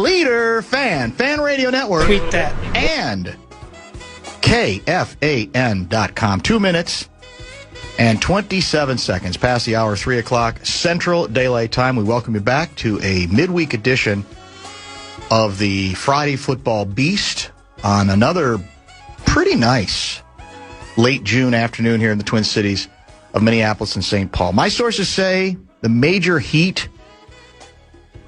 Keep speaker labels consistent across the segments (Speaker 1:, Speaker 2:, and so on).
Speaker 1: Leader Fan Radio Network.
Speaker 2: Tweet that.
Speaker 1: And KFAN.com. 2 minutes and 27 seconds past the hour, 3 o'clock Central Daylight Time. We welcome you back to a midweek edition of the Friday Football Beast on another pretty nice late June afternoon here in the Twin Cities of Minneapolis and St. Paul. My sources say the major heat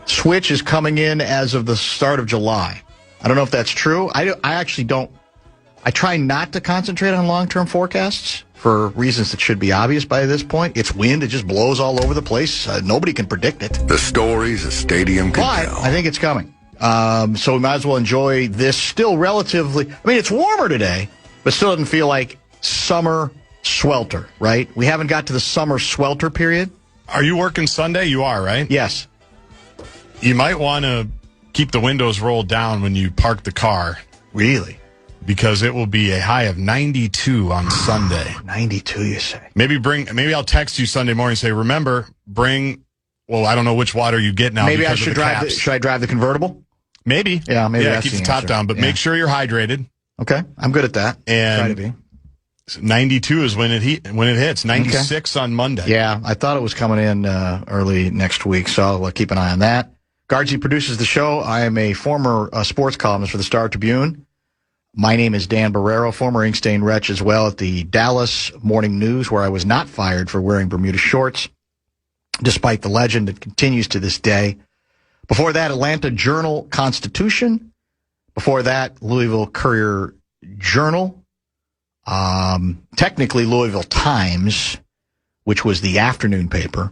Speaker 1: switch is coming in as of the start of July. I don't know if that's true. I actually don't. I try not to concentrate on long-term forecasts for reasons that should be obvious by this point. It's wind. It just blows all over the place. Nobody can predict it.
Speaker 3: The stories a stadium can
Speaker 1: tell. I think it's coming. So we might as well enjoy this still relatively. I mean, it's warmer today, but still doesn't feel like summer swelter, right? We haven't got to the summer swelter period.
Speaker 4: Are you working Sunday? You are, right?
Speaker 1: Yes.
Speaker 4: You might want to keep the windows rolled down when you park the car.
Speaker 1: Really?
Speaker 4: Because it will be a high of 92 on Sunday.
Speaker 1: 92, you say?
Speaker 4: Maybe I'll text you Sunday morning and say, remember, well, I don't know which water you get now.
Speaker 1: Maybe I should drive. Should I drive the convertible?
Speaker 4: Maybe.
Speaker 1: Yeah, maybe.
Speaker 4: Yeah, keep the top down, but make sure you're hydrated.
Speaker 1: Okay, I'm good at that.
Speaker 4: And
Speaker 1: try to be.
Speaker 4: 92 is when it hits. 96 on Monday.
Speaker 1: Yeah, I thought it was coming in early next week, so I'll keep an eye on that. Guardsy produces the show. I am a former sports columnist for the Star Tribune. My name is Dan Barreiro, former ink-stained wretch as well at the Dallas Morning News, where I was not fired for wearing Bermuda shorts, despite the legend that continues to this day. Before that, Atlanta Journal-Constitution. Before that, Louisville Courier-Journal. Technically Louisville Times, which was the afternoon paper.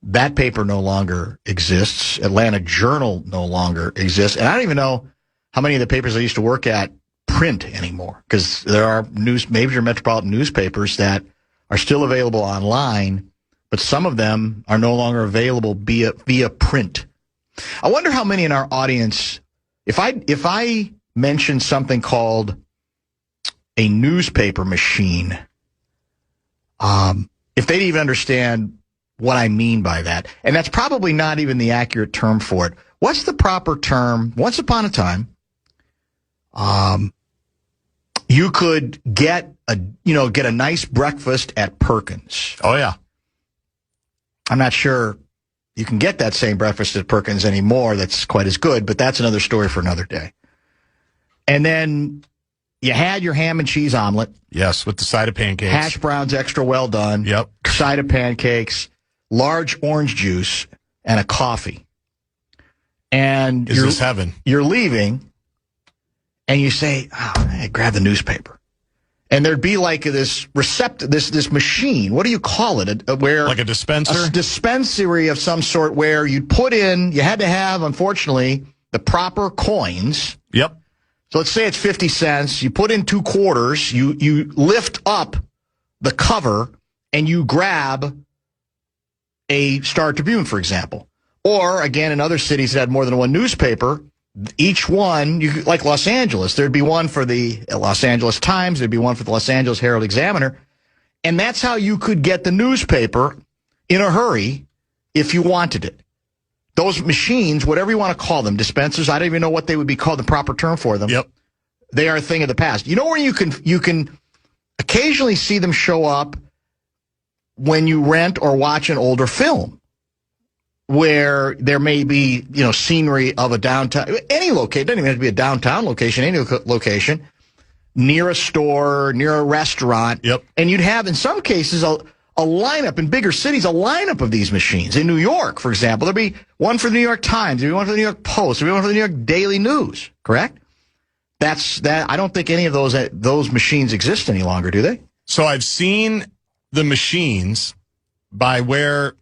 Speaker 1: That paper no longer exists. Atlanta Journal no longer exists. And I don't even know how many of the papers I used to work at print anymore, because there are major metropolitan newspapers that are still available online, but some of them are no longer available via print. I wonder how many in our audience, if I mention something called a newspaper machine, if they'd even understand what I mean by that. And that's probably not even the accurate term for it. What's the proper term? Once upon a time, you could get a nice breakfast at Perkins.
Speaker 4: Oh, yeah.
Speaker 1: I'm not sure you can get that same breakfast at Perkins anymore that's quite as good, but that's another story for another day. And then you had your ham and cheese omelet.
Speaker 4: Yes, with the side of pancakes.
Speaker 1: Hash browns extra well done.
Speaker 4: Yep.
Speaker 1: Side of pancakes, large orange juice, and a coffee. And
Speaker 4: is this heaven?
Speaker 1: You're leaving, and you say, hey, grab the newspaper. And there'd be like this machine. What do you call it? Where
Speaker 4: like a dispenser?
Speaker 1: A dispensary of some sort where you'd put in, you had to have, unfortunately, the proper coins.
Speaker 4: Yep.
Speaker 1: So let's say it's 50 cents. You put in 2 quarters. You lift up the cover and you grab a Star Tribune, for example. Or, again, in other cities that had more than one newspaper, each one, like Los Angeles, there'd be one for the Los Angeles Times, there'd be one for the Los Angeles Herald Examiner, and that's how you could get the newspaper in a hurry if you wanted it. Those machines, whatever you want to call them, dispensers, I don't even know what they would be called, the proper term for them.
Speaker 4: Yep.
Speaker 1: They are a thing of the past. You know where you can occasionally see them show up when you rent or watch an older film, where there may be, scenery of a downtown, any location, doesn't even have to be a downtown location, any location, near a store, near a restaurant.
Speaker 4: Yep. And
Speaker 1: you'd have, in some cases, a lineup in bigger cities, a lineup of these machines. In New York, for example, there'd be one for the New York Times, there'd be one for the New York Post, there'd be one for the New York Daily News, correct? I don't think any of those machines exist any longer, do they?
Speaker 4: So I've seen the machines by where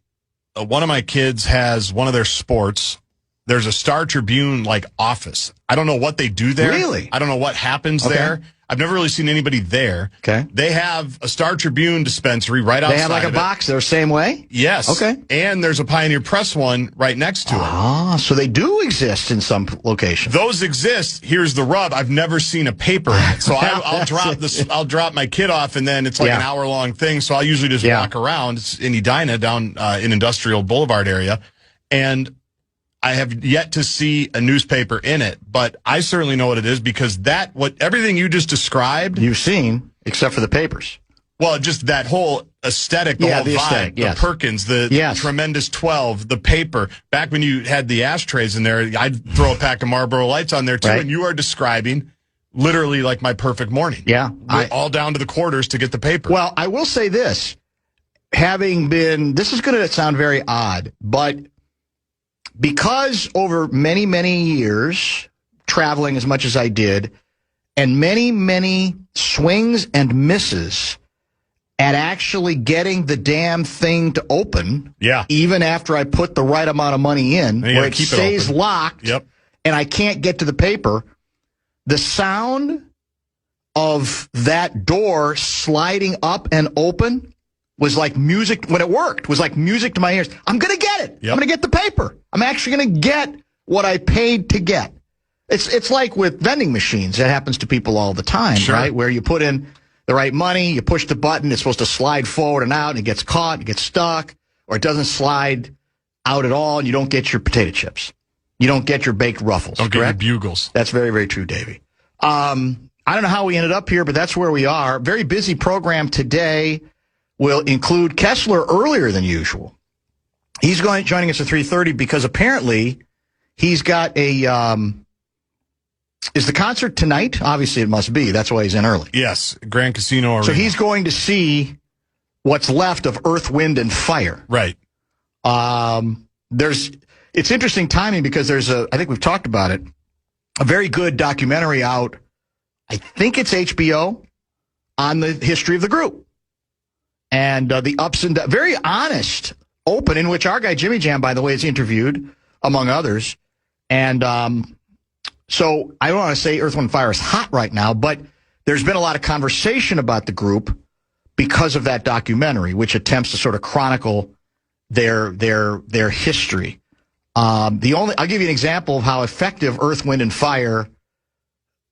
Speaker 4: one of my kids has one of their sports. There's a Star Tribune office. I don't know what they do there.
Speaker 1: Really?
Speaker 4: I don't know what happens there. I've never really seen anybody there.
Speaker 1: Okay.
Speaker 4: They have a Star Tribune dispensary right outside.
Speaker 1: They have a box there, same way?
Speaker 4: Yes.
Speaker 1: Okay.
Speaker 4: And there's a Pioneer Press one right next to it.
Speaker 1: Ah, so they do exist in some locations.
Speaker 4: Those exist. Here's the rub. I've never seen a paper in it. So I'll drop my kid off, and then it's an hour-long thing. So I'll usually just walk around. It's in Edina down in Industrial Boulevard area. And I have yet to see a newspaper in it, but I certainly know what it is because everything you just described,
Speaker 1: you've seen, except for the papers.
Speaker 4: Well, just that whole aesthetic, the whole vibe,
Speaker 1: aesthetic,
Speaker 4: the Perkins, the Tremendous 12, the paper. Back when you had the ashtrays in there, I'd throw a pack of Marlboro Lights on there, too, and you are describing literally like my perfect morning.
Speaker 1: Yeah.
Speaker 4: All down to the quarters to get the paper.
Speaker 1: Well, I will say this. This is going to sound very odd, but because over many, many years, traveling as much as I did, and many, many swings and misses at actually getting the damn thing to open, even after I put the right amount of money in, where it stays locked, and I can't get to the paper, the sound of that door sliding up and open was like music. When it worked, was like music to my ears. I'm going to get it. I'm going to get the paper. I'm actually going to get what I paid to get. It's like with vending machines. That happens to people all the time, right? Where you put in the right money, you push the button, it's supposed to slide forward and out, and it gets caught, it gets stuck, or it doesn't slide out at all, and you don't get your potato chips. You don't get your baked Ruffles.
Speaker 4: Don't get your bugles.
Speaker 1: That's very, very true, Davey. I don't know how we ended up here, but that's where we are. Very busy program today. Will include Kessler earlier than usual. He's joining us at 3:30 because apparently he's got is the concert tonight? Obviously it must be. That's why he's in early.
Speaker 4: Yes, Grand Casino Arena.
Speaker 1: So he's going to see what's left of Earth, Wind, and Fire.
Speaker 4: Right.
Speaker 1: It's interesting timing because I think we've talked about it, a very good documentary out, I think it's HBO, on the history of the group. And the ups and downs, very honest, open, in which our guy Jimmy Jam, by the way, is interviewed, among others. And so I don't want to say Earth, Wind, Fire is hot right now, but there's been a lot of conversation about the group because of that documentary, which attempts to sort of chronicle their history. I'll give you an example of how effective Earth, Wind, and Fire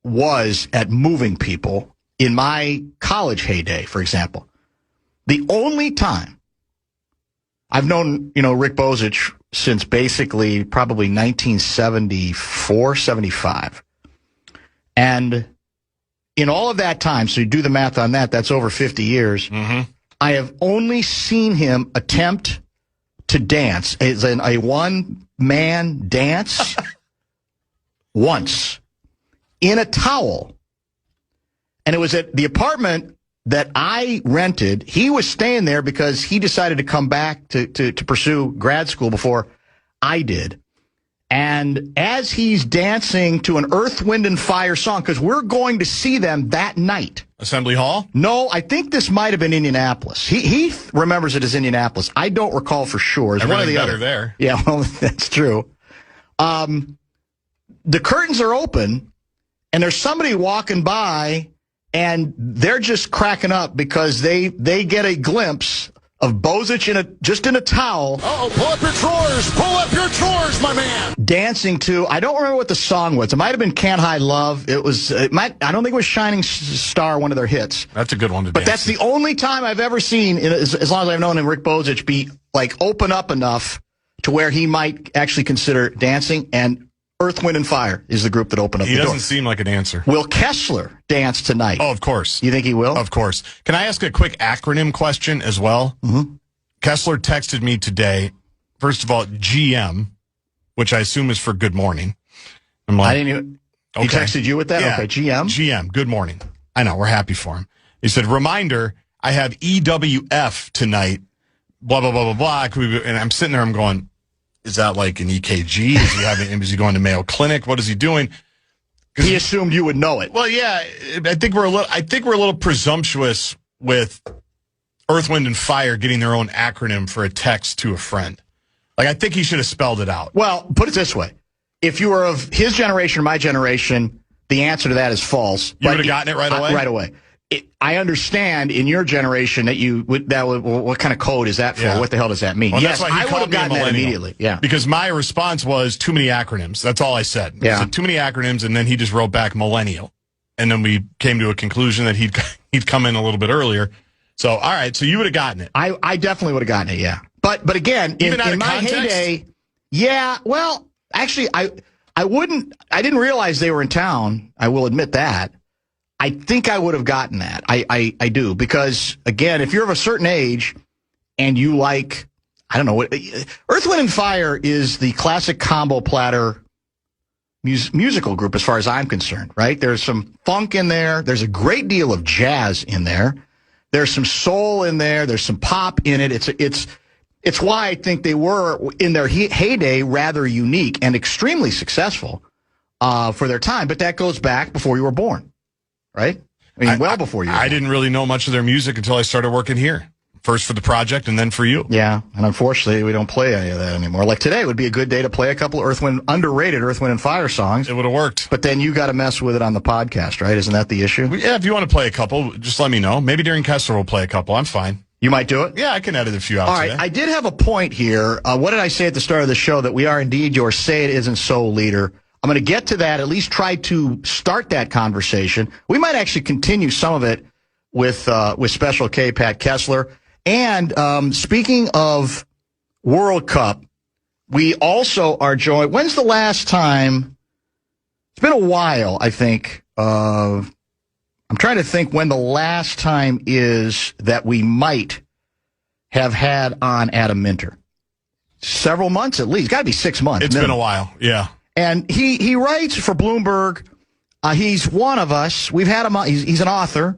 Speaker 1: was at moving people in my college heyday, for example. The only time I've known, Rick Bozich since basically probably 1974, 75. And in all of that time, so you do the math on that, that's over 50 years, I have only seen him attempt to dance, as in a one-man dance, once, in a towel. And it was at the apartment that I rented. He was staying there because he decided to come back to pursue grad school before I did. And as he's dancing to an Earth, Wind, and Fire song, because we're going to see them that night.
Speaker 4: Assembly Hall?
Speaker 1: No, I think this might have been Indianapolis. He remembers it as Indianapolis. I don't recall for sure. It's one or the other.
Speaker 4: There.
Speaker 1: Yeah, well, that's true. The curtains are open, and there's somebody walking by, and they're just cracking up because they get a glimpse of Bozich just in a towel.
Speaker 3: Pull up your drawers. Pull up your drawers, my man.
Speaker 1: Dancing to, I don't remember what the song was. It might have been Can't Hide Love. I don't think it was Shining Star, one of their hits.
Speaker 4: That's a good one to
Speaker 1: But that's the only time I've ever seen, as long as I've known him, Rick Bozich be like open up enough to where he might actually consider dancing. And Earth, Wind, and Fire is the group that opened up the door.
Speaker 4: He doesn't seem like a dancer.
Speaker 1: Will Kessler dance tonight?
Speaker 4: Oh, of course.
Speaker 1: You think he will?
Speaker 4: Of course. Can I ask a quick acronym question as well?
Speaker 1: Mm-hmm.
Speaker 4: Kessler texted me today, first of all, GM, which I assume is for good morning. I'm like,
Speaker 1: I didn't even, he texted you with that?
Speaker 4: Yeah.
Speaker 1: Okay, GM?
Speaker 4: GM, good morning. I know, we're happy for him. He said, reminder, I have EWF tonight, blah, blah, blah, blah, blah. And I'm sitting there, I'm going, is that like an EKG? Is he going to Mayo Clinic? What is he doing?
Speaker 1: He assumed you would know it.
Speaker 4: Well, yeah, I think we're a little presumptuous with Earth, Wind, and Fire getting their own acronym for a text to a friend. Like, I think he should have spelled it out.
Speaker 1: Well, put it this way. If you were of his generation or my generation, the answer to that is false.
Speaker 4: You would have gotten it right away?
Speaker 1: Right away. I understand in your generation that what kind of code is that for?
Speaker 4: Yeah.
Speaker 1: What the hell does that mean?
Speaker 4: Well,
Speaker 1: yes,
Speaker 4: that's why
Speaker 1: I would have gotten that immediately. Yeah.
Speaker 4: Because my response was too many acronyms. That's all I said.
Speaker 1: Yeah.
Speaker 4: I said too many acronyms, and then he just wrote back millennial. And then we came to a conclusion that he'd come in a little bit earlier. So, all right, so you would have gotten it.
Speaker 1: I definitely would have gotten it, yeah. But again, in my heyday, yeah, well, Actually, I didn't realize they were in town. I will admit that. I think I would have gotten that. I do. Because, again, if you're of a certain age and you like, I don't know, Earth, Wind & Fire is the classic combo platter musical group as far as I'm concerned, right? There's some funk in there. There's a great deal of jazz in there. There's some soul in there. There's some pop in it. It's why I think they were, in their heyday, rather unique and extremely successful for their time. But that goes back before you were born, right? I mean, well before you were born.
Speaker 4: I didn't really know much of their music until I started working here. First for the project and then for you.
Speaker 1: Yeah, and unfortunately, we don't play any of that anymore. Like today would be a good day to play a couple of underrated Earth, Wind & Fire songs.
Speaker 4: It would have worked.
Speaker 1: But then you got to mess with it on the podcast, right? Isn't that the issue?
Speaker 4: Yeah, if you want to play a couple, just let me know. Maybe during Kessler we'll play a couple. I'm fine.
Speaker 1: You might do it?
Speaker 4: Yeah, I can edit a few out.
Speaker 1: All right,
Speaker 4: today.
Speaker 1: I did have a point here. What did I say at the start of the show? That we are indeed your Say It Isn't So leader. I'm going to get to that, at least try to start that conversation. We might actually continue some of it with Special K, Pat Kessler. And speaking of World Cup, we also are joined. When's the last time? It's been a while, I think. I'm trying to think when the last time is that we might have had on Adam Minter. Several months at least. Got to be 6 months.
Speaker 4: It's been a while, yeah.
Speaker 1: And he writes for Bloomberg. He's one of us. We've had him on. He's an author.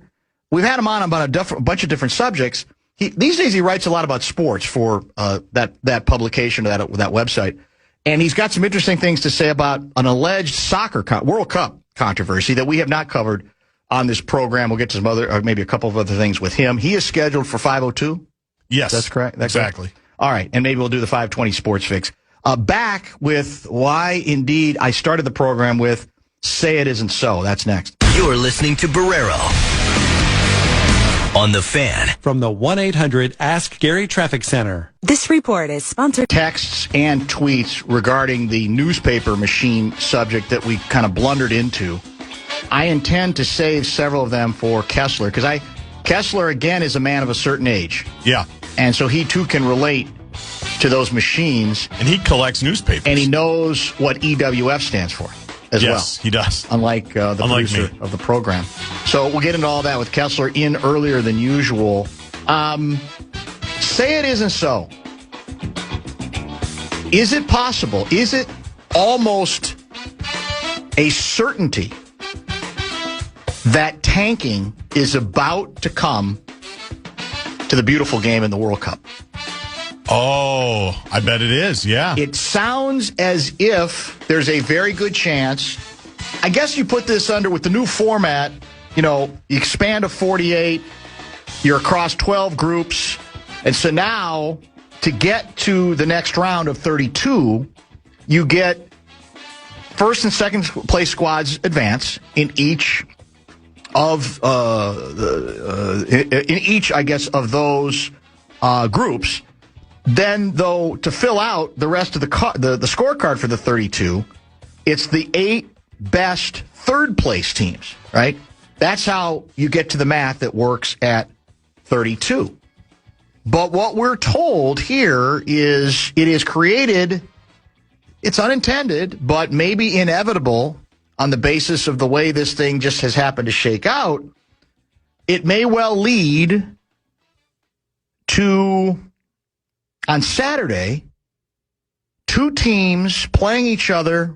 Speaker 1: We've had him on about a bunch of different subjects. These days he writes a lot about sports for that publication, that website. And he's got some interesting things to say about an alleged soccer World Cup controversy that we have not covered on this program. We'll get to some other, maybe a couple of other things with him. He is scheduled for 5:02.
Speaker 4: Yes.
Speaker 1: That's correct?
Speaker 4: Exactly.
Speaker 1: Correct? All right. And maybe we'll do the 5:20 sports fix. Back with why, indeed, I started the program with Say It Isn't So. That's next.
Speaker 2: You're listening to Barreiro on the Fan.
Speaker 5: From the 1-800-ASK-GARY Traffic Center.
Speaker 6: This report is sponsored.
Speaker 1: Texts and tweets regarding the newspaper machine subject that we kind of blundered into. I intend to save several of them for Kessler, because Kessler, again, is a man of a certain age.
Speaker 4: Yeah.
Speaker 1: And so he, too, can relate to those machines.
Speaker 4: And he collects newspapers.
Speaker 1: And he knows what EWF stands for as well.
Speaker 4: Yes, he does.
Speaker 1: Unlike the producer of the program. So we'll get into all that with Kessler in earlier than usual. Say it isn't so. Is it possible? Is it almost a certainty that tanking is about to come to the beautiful game in the World Cup?
Speaker 4: Oh, I bet it is, yeah.
Speaker 1: It sounds as if there's a very good chance. I guess you put this under with the new format, you expand to 48, you're across 12 groups, and so now to get to the next round of 32, you get first and second place squads advance in each of I guess, of those groups. Then, though, to fill out the rest of the scorecard for the 32, it's the 8 best third-place teams, right? That's how you get to the math that works at 32. But what we're told here is it is created, it's unintended, but maybe inevitable on the basis of the way this thing just has happened to shake out. It may well lead to, on Saturday, 2 teams playing each other,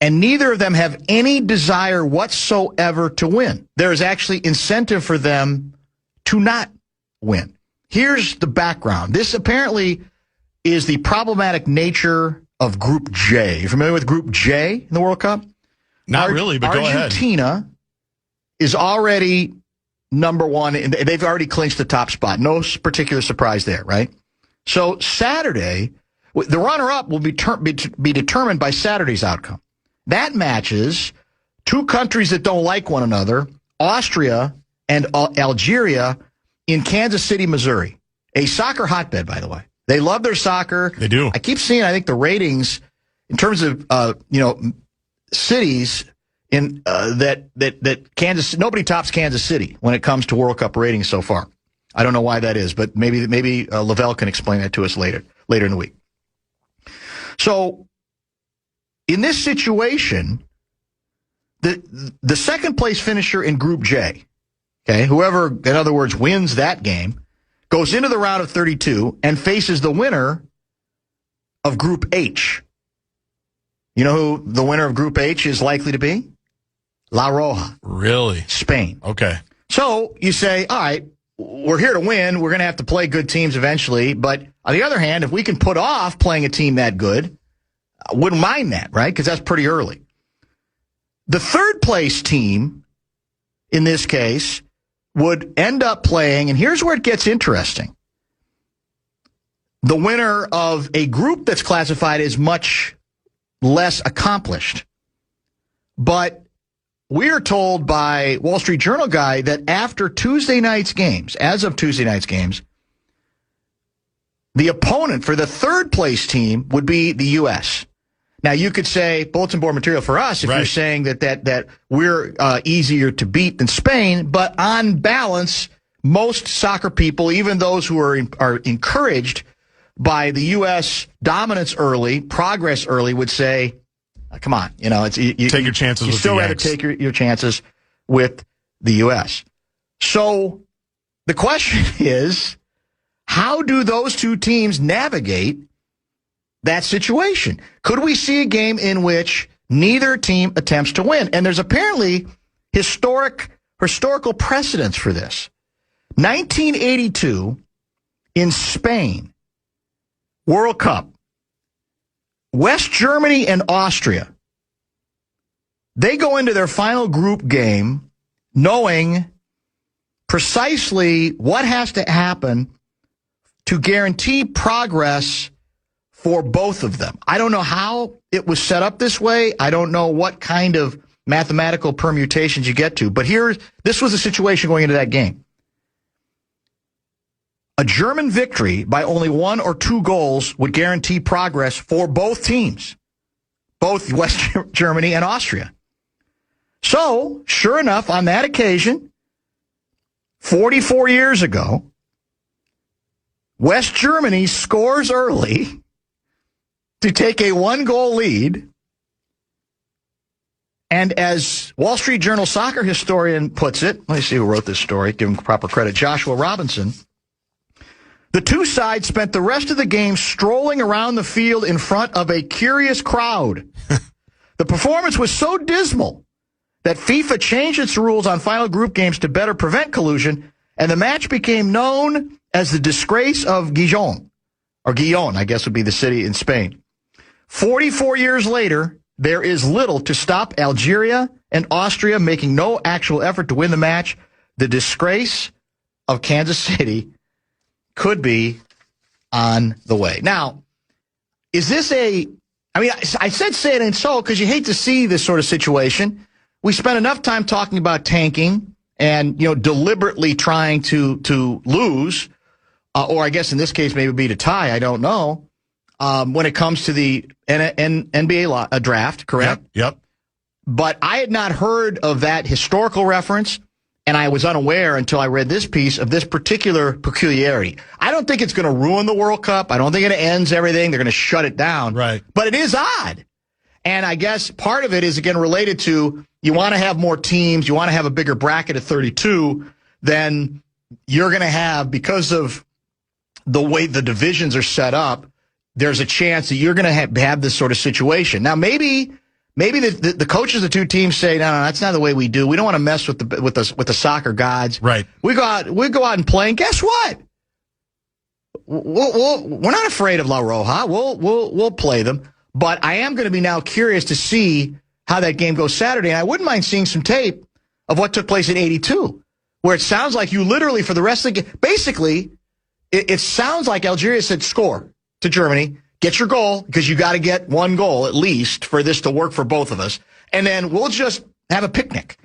Speaker 1: and neither of them have any desire whatsoever to win. There is actually incentive for them to not win. Here's the background. This apparently is the problematic nature of Group J. You familiar with Group J in the World Cup?
Speaker 4: Not really, but go ahead.
Speaker 1: Argentina is already number one. They've already clinched the top spot. No particular surprise there, right? So Saturday, the runner-up will be determined by Saturday's outcome. That matches 2 countries that don't like one another, Austria and Algeria, in Kansas City, Missouri. A soccer hotbed, by the way. They love their soccer.
Speaker 4: They do.
Speaker 1: I keep seeing, I think, the ratings in terms of, cities in that Kansas, nobody tops Kansas City when it comes to World Cup ratings so far. I don't know why that is, but maybe Lavelle can explain that to us later in the week. So, in this situation, the second place finisher in Group J, okay, whoever, in other words, wins that game, goes into the round of 32 and faces the winner of Group H. You know who the winner of Group H is likely to be? La Roja.
Speaker 4: Really?
Speaker 1: Spain.
Speaker 4: Okay.
Speaker 1: So you say, all right, we're here to win. We're going to have to play good teams eventually. But on the other hand, if we can put off playing a team that good, I wouldn't mind that, right? Because that's pretty early. The third place team, in this case, would end up playing, and here's where it gets interesting. The winner of a group that's classified as much less accomplished. But we're told by Wall Street Journal guy that after Tuesday night's games, as of Tuesday night's games, the opponent for the third place team would be the U.S. Now, you could say bulletin board material for us if you're saying that we're easier to beat than Spain, but on balance, most soccer people, even those who are encouraged by the U.S. dominance early, progress early, would say, come on, it's you
Speaker 4: take your chances.
Speaker 1: You
Speaker 4: with
Speaker 1: still
Speaker 4: the
Speaker 1: have to take your chances with the U.S. So the question is, how do those two teams navigate that situation? Could we see a game in which neither team attempts to win? And there's apparently historical precedence for this. 1982 in Spain, World Cup. West Germany and Austria, they go into their final group game knowing precisely what has to happen to guarantee progress for both of them. I don't know how it was set up this way. I don't know what kind of mathematical permutations you get to. But this was the situation going into that game. A German victory by only 1 or 2 goals would guarantee progress for both teams, both West Germany and Austria. So, sure enough, on that occasion, 44 years ago, West Germany scores early to take a 1-goal lead. And as Wall Street Journal soccer historian puts it, let me see who wrote this story, give him proper credit, Joshua Robinson. The two sides spent the rest of the game strolling around the field in front of a curious crowd. The performance was so dismal that FIFA changed its rules on final group games to better prevent collusion, and the match became known as the disgrace of Gijón, or Gijón, I guess would be the city in Spain. 44 years later, there is little to stop Algeria and Austria making no actual effort to win the match. The disgrace of Kansas City could be on the way. Now, is this I said say it ain't so because you hate to see this sort of situation. We spent enough time talking about tanking and, deliberately trying to lose, or I guess in this case maybe be to tie, I don't know, when it comes to the NBA draft, correct?
Speaker 4: Yep.
Speaker 1: But I had not heard of that historical reference, and I was unaware until I read this piece of this particular peculiarity. I don't think it's going to ruin the World Cup. I don't think it ends everything. They're going to shut it down.
Speaker 4: Right.
Speaker 1: But it is odd. And I guess part of it is, again, related to you want to have more teams. You want to have a bigger bracket of 32 than you're going to have because of the way the divisions are set up. There's a chance that you're going to have this sort of situation. Now, maybe the coaches of the two teams say, no, that's not the way we do. We don't want to mess with the soccer gods.
Speaker 4: Right.
Speaker 1: We go out and play, and guess what? We're not afraid of La Roja. We'll play them. But I am going to be now curious to see how that game goes Saturday. And I wouldn't mind seeing some tape of what took place in 82, where it sounds like you literally for the rest of the game, basically, it sounds like Algeria said score to Germany. Get your goal, because you got to get 1 goal at least for this to work for both of us. And then we'll just have a picnic.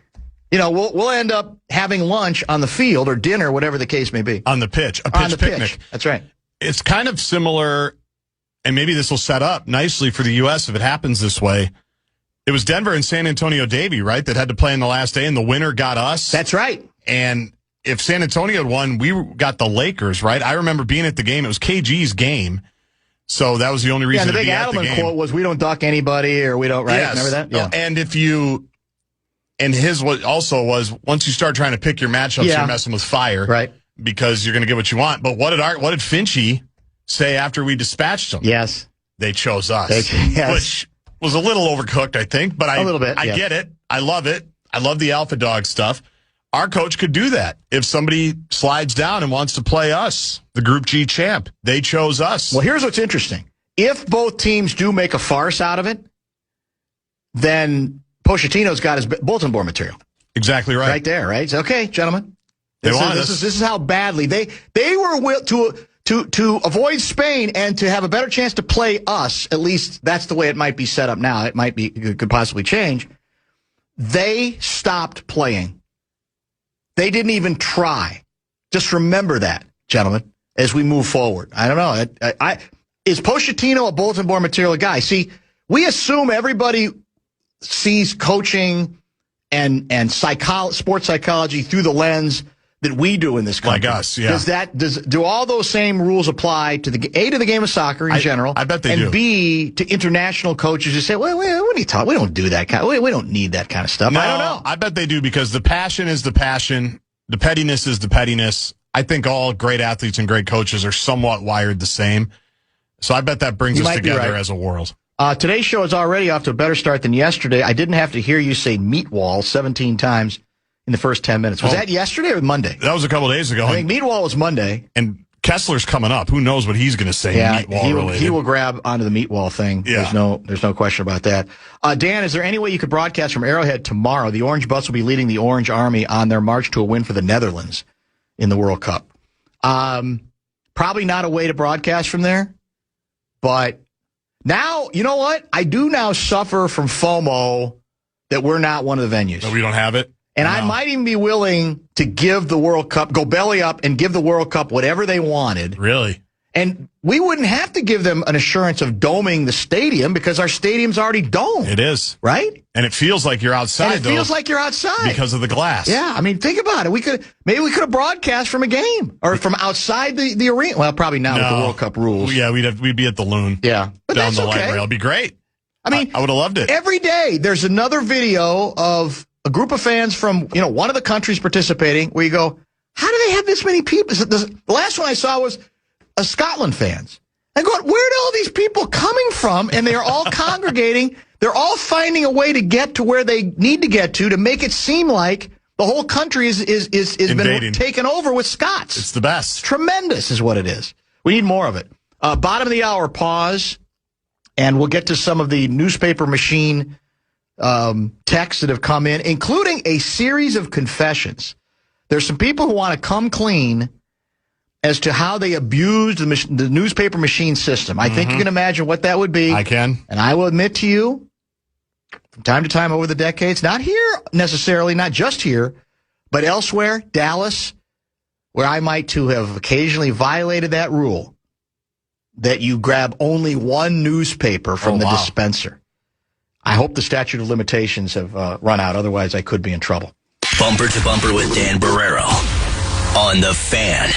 Speaker 1: We'll end up having lunch on the field or dinner, whatever the case may be.
Speaker 4: On the pitch. A pitch picnic.
Speaker 1: Pitch. That's right.
Speaker 4: It's kind of similar, and maybe this will set up nicely for the U.S. if it happens this way. It was Denver and San Antonio Davy, right, that had to play in the last day, and the winner got us.
Speaker 1: That's right.
Speaker 4: And if San Antonio had won, we got the Lakers, right? I remember being at the game. It was KG's game. So that was the only reason
Speaker 1: the
Speaker 4: to
Speaker 1: big
Speaker 4: be at the
Speaker 1: Adelman
Speaker 4: game.
Speaker 1: quote was, "We don't duck anybody," or "We don't." Right?
Speaker 4: Yes.
Speaker 1: Remember that?
Speaker 4: Yeah. And his also was, once you start trying to pick your matchups, you're messing with fire,
Speaker 1: right?
Speaker 4: Because you're going to get what you want. But what did Finchie say after we dispatched them?
Speaker 1: Yes,
Speaker 4: they chose us, which was a little overcooked, I think. But
Speaker 1: a little bit.
Speaker 4: I get it. I love it. I love the alpha dog stuff. Our coach could do that if somebody slides down and wants to play us, the Group G champ. They chose us.
Speaker 1: Well, here's what's interesting. If both teams do make a farce out of it, then Pochettino's got his bulletin board material.
Speaker 4: Exactly right.
Speaker 1: Right there, right? It's okay, gentlemen. This is how badly they were to avoid Spain and to have a better chance to play us. At least that's the way it might be set up now. It could possibly change. They stopped playing. They didn't even try. Just remember that, gentlemen, as we move forward. I don't know. Is Pochettino a bulletin board material guy? See, we assume everybody sees coaching and sports psychology through the lens that we do in this country.
Speaker 4: Like us, yeah.
Speaker 1: Do all those same rules apply to the game of soccer in general?
Speaker 4: I bet they do.
Speaker 1: And B, to international coaches who say, "Well, what are you talking? We don't do that kind. We don't need that kind of stuff."
Speaker 4: No,
Speaker 1: I don't know.
Speaker 4: I bet they do, because the passion is the passion, the pettiness is the pettiness. I think all great athletes and great coaches are somewhat wired the same. So I bet that brings us together as a world.
Speaker 1: Today's show is already off to a better start than yesterday. I didn't have to hear you say meat wall 17 times in the first 10 minutes. Was that yesterday or Monday?
Speaker 4: That was a couple days ago.
Speaker 1: I think meat wall was Monday.
Speaker 4: And Kessler's coming up. Who knows what he's going to say?
Speaker 1: Yeah,
Speaker 4: meat wall
Speaker 1: he will grab onto the meat wall thing.
Speaker 4: Yeah.
Speaker 1: There's no question about that. Dan, is there any way you could broadcast from Arrowhead tomorrow? The Orange Bus will be leading the Orange Army on their march to a win for the Netherlands in the World Cup. Probably not a way to broadcast from there, but now, you know what? I do now suffer from FOMO that we're not one of the venues.
Speaker 4: So we don't have it?
Speaker 1: And I might even be willing to give the World Cup, go belly up and give the World Cup whatever they wanted.
Speaker 4: Really?
Speaker 1: And we wouldn't have to give them an assurance of doming the stadium because our stadium's already domed.
Speaker 4: It is.
Speaker 1: Right?
Speaker 4: And it feels like you're outside,
Speaker 1: And it feels like you're outside.
Speaker 4: because of the glass.
Speaker 1: Yeah, I mean, think about it. Maybe we could have broadcast from a game or from outside the arena. Well, probably not with the World Cup rules.
Speaker 4: Yeah, we'd be at the Loon.
Speaker 1: Yeah. But
Speaker 4: down
Speaker 1: that's
Speaker 4: the light
Speaker 1: okay.
Speaker 4: rail. It'd be great.
Speaker 1: I mean,
Speaker 4: I would have loved it.
Speaker 1: Every day there's another video of a group of fans from, one of the countries participating where you go, how do they have this many people? The last one I saw was Scotland fans. I go, where are all these people coming from? And they are all congregating. They're all finding a way to get to where they need to get to make it seem like the whole country is been taken over with Scots.
Speaker 4: It's the best.
Speaker 1: It's tremendous is what it is. We need more of it. Bottom of the hour pause, and we'll get to some of the newspaper machine texts that have come in, including a series of confessions. There's some people who want to come clean as to how they abused the newspaper machine system. I think you can imagine what that would be.
Speaker 4: I can.
Speaker 1: And I will admit to you, from time to time over the decades, not here necessarily, not just here, but elsewhere, Dallas, where I might too have occasionally violated that rule that you grab only one newspaper from the dispenser. I hope the statute of limitations have run out. Otherwise, I could be in trouble.
Speaker 2: Bumper to Bumper with Dan Barreiro on The Fan.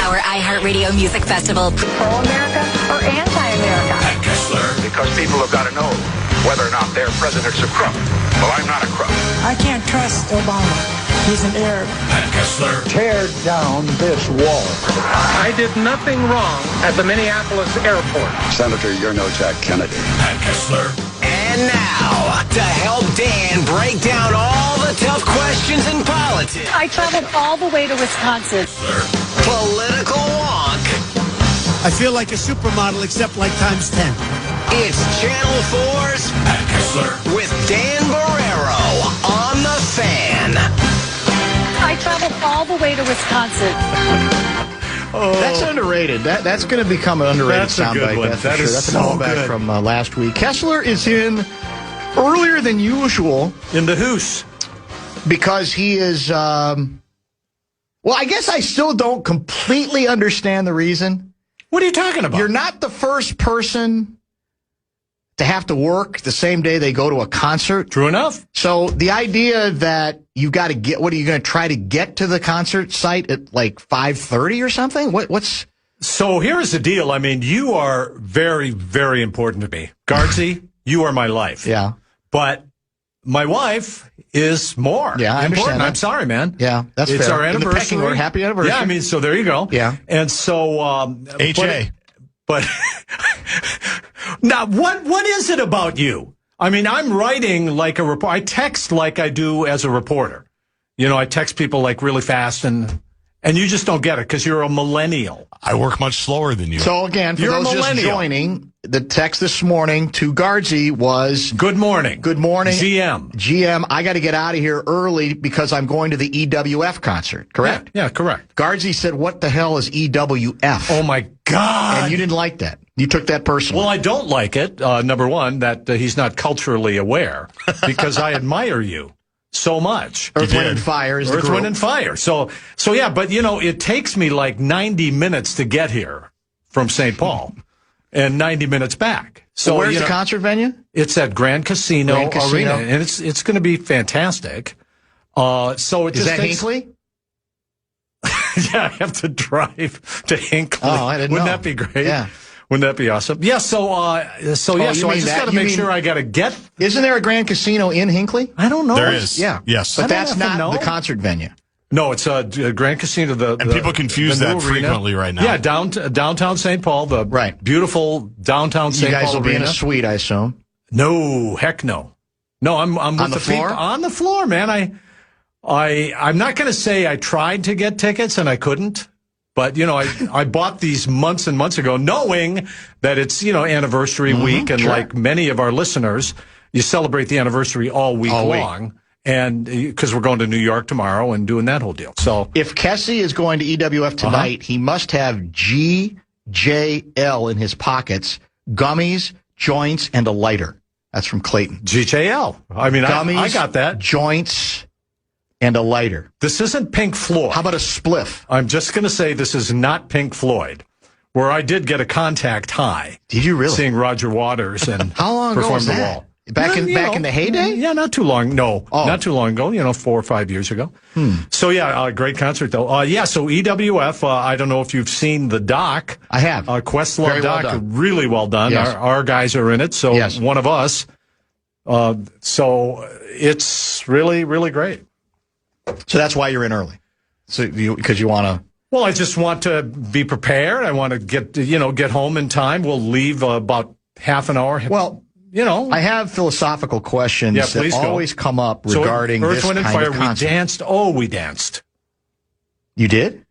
Speaker 6: Our iHeartRadio Music Festival.
Speaker 7: Pro-America or anti-America?
Speaker 2: At Kessler.
Speaker 3: Because people have got to know whether or not their president's a crook. Well, I'm not a crook.
Speaker 8: I can't trust Obama. He's an Arab.
Speaker 2: At Kessler.
Speaker 3: Tear down this wall.
Speaker 9: I did nothing wrong at the Minneapolis airport.
Speaker 3: Senator, you're no Jack Kennedy.
Speaker 2: At Kessler. And now, to help Dan break down all the tough questions in politics.
Speaker 7: I traveled all the way to Wisconsin.
Speaker 2: Political Wonk.
Speaker 8: I feel like a supermodel, except like times 10.
Speaker 2: It's Channel 4's At Kessler with Dan Barreiro on The Fan.
Speaker 7: I traveled all the way to Wisconsin.
Speaker 1: That's underrated. That's going to become an underrated soundbite. That's a callback from last week. Kessler is in earlier than usual.
Speaker 5: In the hoose.
Speaker 1: Because he is, well, I guess I still don't completely understand the reason.
Speaker 5: What are you talking about?
Speaker 1: You're not the first person to have to work the same day they go to a concert.
Speaker 5: True enough.
Speaker 1: So the idea that you got to what are you going to try to get to the concert site at like 5:30 or something? What's
Speaker 10: So here's the deal. I mean, you are very, very important to me. Guardsy, you are my life.
Speaker 1: Yeah.
Speaker 10: But my wife is more.
Speaker 1: Yeah, I understand that.
Speaker 10: I'm sorry, man.
Speaker 1: Yeah, that's
Speaker 10: it's
Speaker 1: fair.
Speaker 10: our
Speaker 1: In the
Speaker 10: anniversary.
Speaker 1: pecking order, happy anniversary.
Speaker 10: Yeah, I mean, so there you go.
Speaker 1: Yeah.
Speaker 10: And so,
Speaker 4: HA.
Speaker 10: But now, what is it about you? I mean, I'm writing like a report. I text like I do as a reporter. You know, I text people like really fast, and you just don't get it because you're a millennial.
Speaker 4: I work much slower than you.
Speaker 1: So again, for
Speaker 10: You're a
Speaker 1: those just
Speaker 10: millennial.
Speaker 1: joining, the text this morning to Guardsy was,
Speaker 10: Good morning.
Speaker 1: Good morning.
Speaker 10: GM,
Speaker 1: I got to get out of here early because I'm going to the EWF concert, correct?
Speaker 10: Yeah, correct.
Speaker 1: Guardsy said, what the hell is EWF?
Speaker 10: Oh, my God.
Speaker 1: And you didn't like that. You took that personally.
Speaker 10: Well, I don't like it, number one, that he's not culturally aware, because I admire you so much.
Speaker 1: Earth, Wind, and Fire is the
Speaker 10: Earth,
Speaker 1: group.
Speaker 10: Wind, and Fire. So yeah, but, you know, it takes me like 90 minutes to get here from St. Paul and 90 minutes back. So
Speaker 1: where's the concert venue?
Speaker 10: It's at Grand Casino Arena, and it's going to be fantastic. So it
Speaker 1: is
Speaker 10: just
Speaker 1: that
Speaker 10: takes,
Speaker 1: Hinckley?
Speaker 10: Yeah, I have to drive to Hinckley.
Speaker 1: Oh, I didn't
Speaker 10: Wouldn't
Speaker 1: know.
Speaker 10: that be great?
Speaker 1: Yeah.
Speaker 10: Wouldn't that be awesome? Yeah, so I just got to make sure I got to get.
Speaker 1: Isn't there a Grand Casino in Hinckley?
Speaker 10: I don't know.
Speaker 4: There is.
Speaker 1: Yeah.
Speaker 4: Yes.
Speaker 1: But
Speaker 10: I don't
Speaker 1: that's
Speaker 10: have to
Speaker 1: not
Speaker 10: know.
Speaker 1: the concert venue.
Speaker 10: No, it's a Grand Casino.
Speaker 4: And people confuse
Speaker 10: the
Speaker 4: that
Speaker 10: new arena.
Speaker 4: frequently right now.
Speaker 10: Yeah, downtown St. Paul, the
Speaker 1: Right.
Speaker 10: beautiful downtown
Speaker 1: You
Speaker 10: St.
Speaker 1: guys
Speaker 10: Paul
Speaker 1: will be in
Speaker 10: arena.
Speaker 1: a suite, I assume.
Speaker 10: No, heck no. No, I'm with
Speaker 1: On the floor?
Speaker 10: people on the floor, man. I'm not going to say I tried to get tickets and I couldn't. But, you know, I bought these months and months ago, knowing that it's, you know, anniversary week. And like many of our listeners, you celebrate the anniversary all week long. And because we're going to New York tomorrow and doing that whole deal. So
Speaker 1: if Kessie is going to EWF tonight, he must have GJL in his pockets, gummies, joints, and a lighter. That's from Clayton.
Speaker 10: GJL. I mean,
Speaker 1: Gummies,
Speaker 10: I got that.
Speaker 1: Joints, and a lighter.
Speaker 10: This isn't Pink Floyd.
Speaker 1: How about a spliff?
Speaker 10: I'm just going to say this is not Pink Floyd, where I did get a contact high.
Speaker 1: Did you really?
Speaker 10: Seeing Roger Waters and
Speaker 1: How long ago
Speaker 10: perform
Speaker 1: was
Speaker 10: the
Speaker 1: that?
Speaker 10: wall.
Speaker 1: Back in the heyday?
Speaker 10: Yeah, not too long. No, not too long ago. You know, 4 or 5 years ago. So yeah, great concert though. So EWF. I don't know if you've seen the doc.
Speaker 1: I have.
Speaker 10: Questlove
Speaker 1: Very well
Speaker 10: doc,
Speaker 1: done.
Speaker 10: really well done.
Speaker 1: Yes.
Speaker 10: Our guys are in it. So
Speaker 1: Yes.
Speaker 10: one of us. So it's really, really great.
Speaker 1: So that's why you're in early. So because you want to.
Speaker 10: Well, I just want to be prepared. I want to get home in time. We'll leave about half an hour.
Speaker 1: Well,
Speaker 10: you know,
Speaker 1: I have philosophical questions that always come up regarding
Speaker 10: Earth,
Speaker 1: this
Speaker 10: Wind, and
Speaker 1: kind
Speaker 10: Fire,
Speaker 1: of concert.
Speaker 10: we danced. Oh, we danced.
Speaker 1: You did?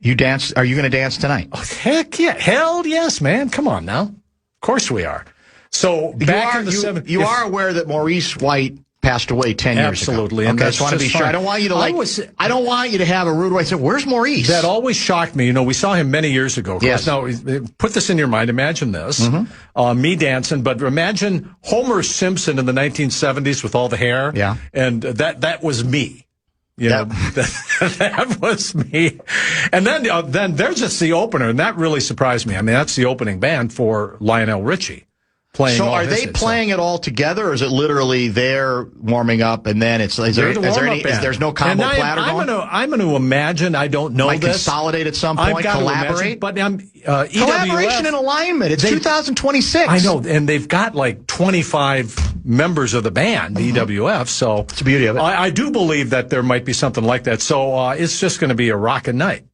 Speaker 1: You danced? Are you going to dance tonight?
Speaker 10: Oh, heck yeah. Hell yes, man. Come on now. Of course we are. So back in the 70s.
Speaker 1: You are aware that Maurice White passed away 10 years ago.
Speaker 10: Absolutely. And
Speaker 1: Okay, I
Speaker 10: that's
Speaker 1: just want to be
Speaker 10: just
Speaker 1: sure.
Speaker 10: fine.
Speaker 1: I don't want you to I don't want you to have a rude way. Say, where's Maurice?
Speaker 10: That always shocked me. You know, we saw him many years ago. Of
Speaker 1: Yes.
Speaker 10: course. Now, put this in your mind. Imagine this. Me dancing, but imagine Homer Simpson in the 1970s with all the hair.
Speaker 1: Yeah.
Speaker 10: And that was me. You know, that was me. And then there's just the opener, and that really surprised me. I mean, that's the opening band for Lionel Richie. Playing.
Speaker 1: So are they playing it all together, or is it literally they're warming up and then there's no combo platter going?
Speaker 10: I'm going to imagine, I don't know
Speaker 1: Might
Speaker 10: this.
Speaker 1: consolidate at some point,
Speaker 10: collaborate. But
Speaker 1: collaboration
Speaker 10: EWF,
Speaker 1: and alignment. It's 2026.
Speaker 10: I know, and they've got like 25 members of the band, EWF. So
Speaker 1: it's the beauty of it.
Speaker 10: I do believe that there might be something like that. So it's just going to be a rockin' night.